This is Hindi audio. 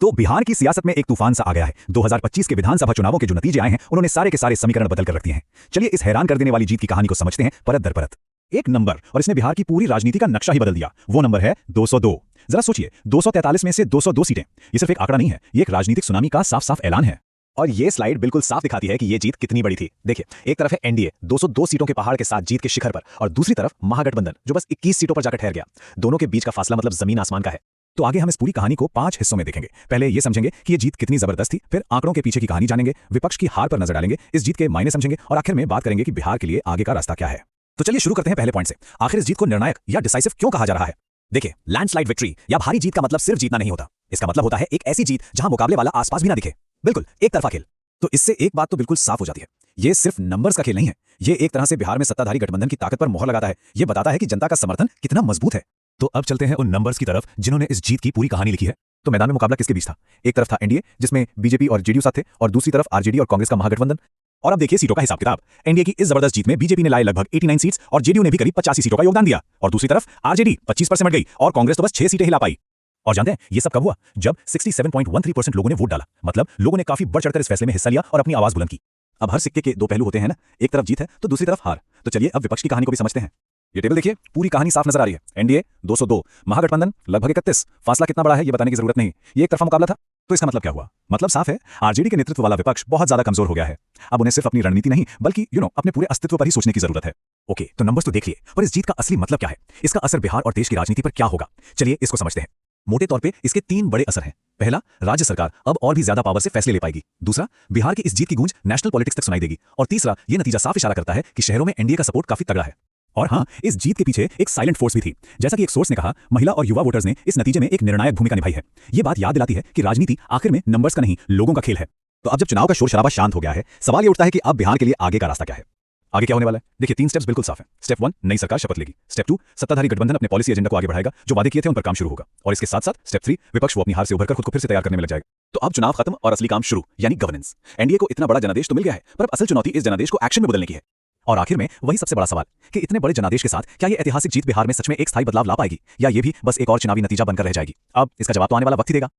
तो बिहार की सियासत में एक तूफान सा आ गया है। 2025 के विधानसभा चुनावों के जो नतीजे आए हैं उन्होंने सारे के सारे समीकरण बदल कर रख दिए हैं। चलिए इस हैरान कर देने वाली जीत की कहानी को समझते हैं परत दर परत। एक नंबर, और इसने बिहार की पूरी राजनीति का नक्शा ही बदल दिया। वो नंबर है 202। जरा सोचिए, 243 में से 202 सीटें, ये सिर्फ एक आंकड़ा नहीं है, ये एक राजनीतिक सुनामी का साफ साफ ऐलान है। और ये स्लाइड बिल्कुल साफ दिखाती है कि ये जीत कितनी बड़ी थी। देखिए, एक तरफ है एनडीए 202 सीटों के पहाड़ के साथ जीत के शिखर पर, और दूसरी तरफ महागठबंधन जो बस 21 सीटों पर जाकर ठहर गया। दोनों के बीच का फासला मतलब जमीन आसमान का है। तो आगे हम इस पूरी कहानी को 5 हिस्सों में देखेंगे। पहले ये समझेंगे कि ये जीत कितनी जबरदस्त थी, फिर आंकड़ों के पीछे की कहानी जानेंगे, विपक्ष की हार पर नजर डालेंगे, इस जीत के मायने समझेंगे, और आखिर में बात करेंगे कि बिहार के लिए आगे का रास्ता क्या है। तो चलिए शुरू करते हैं पहले पॉइंट से। आखिर इस जीत को निर्णायक या डिसाइसिव क्यों कहा जा रहा है? देखिए, लैंडस्लाइड विक्ट्री या भारी जीत का मतलब सिर्फ जीतना नहीं होता। इसका मतलब होता है एक ऐसी जीत जहां मुकाबले वाला आसपास भी ना दिखे, बिल्कुल एक तरफा खेल। तो इससे एक बात तो बिल्कुल साफ हो जाती है, ये सिर्फ नंबर्स का खेल नहीं है। ये एक तरह से बिहार में सत्ताधारी गठबंधन की ताकत पर मोहर लगाता है। ये बताता है कि जनता का समर्थन कितना मजबूत है। तो अब चलते हैं उन नंबर्स की तरफ जिन्होंने इस जीत की पूरी कहानी लिखी है। तो मैदान में मुकाबला किसके बीच था? एक तरफ था एनडीए जिसमें बीजेपी और जेडीयू साथ थे, और दूसरी तरफ आरजेडी और कांग्रेस का महागठबंधन। और अब देखिए सीटों का हिसाब किताब। एनडीए की इस जबरदस्त जीत में बीजेपी ने लाए लगभग 89 सीट्स और जेडीयू ने भी करीब 85 सीटों का योगदान दिया, और दूसरी तरफ आरजेडी 25 पर सिमट गई और कांग्रेस तो बस 6 सीटें हिला पाई। और जानते हैं ये सब कब हुआ? जब 67.13% लोगों ने वोट डाला। मतलब लोगों ने काफी बढ़ चढ़कर इस फैसले में हिस्सा लिया और अपनी आवाज बुलंद की। अब हर सिक्के के दो पहलू होते हैं ना, एक तरफ जीत है तो दूसरी तरफ हार। तो चलिए अब विपक्ष की कहानी को भी समझते हैं। ये टेबल देखिए, पूरी कहानी साफ नजर आ रही है। एनडीए 202, महागठबंधन लगभग 31। फासला कितना बड़ा है ये बताने की जरूरत नहीं, ये एक तरफा मुकाबला था। तो इसका मतलब क्या हुआ? मतलब साफ है, आरजेडी के नेतृत्व वाला विपक्ष बहुत ज्यादा कमजोर हो गया है। अब उन्हें सिर्फ अपनी रणनीति नहीं बल्कि अपने पूरे अस्तित्व पर ही सोचने की जरूरत है। ओके, तो नंबर्स तो देख लिए, पर इस जीत का असली मतलब क्या है? इसका असर बिहार और देश की राजनीति पर क्या होगा? चलिए इसको समझते हैं। मोटे तौर पे इसके 3 बड़े असर हैं। पहला, राज्य सरकार अब और भी ज्यादा पावर से फैसले ले पाएगी। दूसरा, बिहार की इस जीत की गूंज नेशनल पॉलिटिक्स तक सुनाई देगी। और तीसरा, ये नतीजा साफ इशारा करता है कि शहरों में एनडीए का सपोर्ट काफी तगड़ा है। और हाँ, इस जीत के पीछे एक साइलेंट फोर्स भी थी। जैसा कि एक सोर्स ने कहा, महिला और युवा वोटर्स ने इस नतीजे में एक निर्णायक भूमिका निभाई है। ये बात याद दिलाती है कि राजनीति आखिर में नंबर्स का नहीं, लोगों का खेल है। तो अब जब चुनाव का शोर शराबा शांत हो गया है, सवाल ये उठता है कि अब बिहार के लिए आगे का रास्ता क्या है? आगे क्या होने वाला है? देखिए, 3 स्टेप्स बिल्कुल साफ है। स्टेप 1, नई सरकार शपथ लेगी। स्टेप 2, सत्ताधारी गठबंधन अपने पॉलिसी एजेंडा को आगे बढ़ाएगा, जो वादे किए थे उन पर काम शुरू होगा। और इसके साथ साथ स्टेप 3, विपक्ष वो अपनी हार से उभरकर खुद को फिर से तैयार करने में लग जाएगा। तो अब चुनाव खत्म और असली काम शुरू, यानी गवर्नेंस। एनडीए को इतना बड़ा जनादेश तो मिल गया है, पर अब असल चुनौती इस जनादेश को एक्शन में बदलने की है। और आखिर में वही सबसे बड़ा सवाल कि इतने बड़े जनादेश के साथ क्या ये ऐतिहासिक जीत बिहार में सच में एक स्थायी बदलाव ला पाएगी, या ये भी बस एक और चुनावी नतीजा बनकर रह जाएगी? अब इसका जवाब तो आने वाला वक्त ही देगा।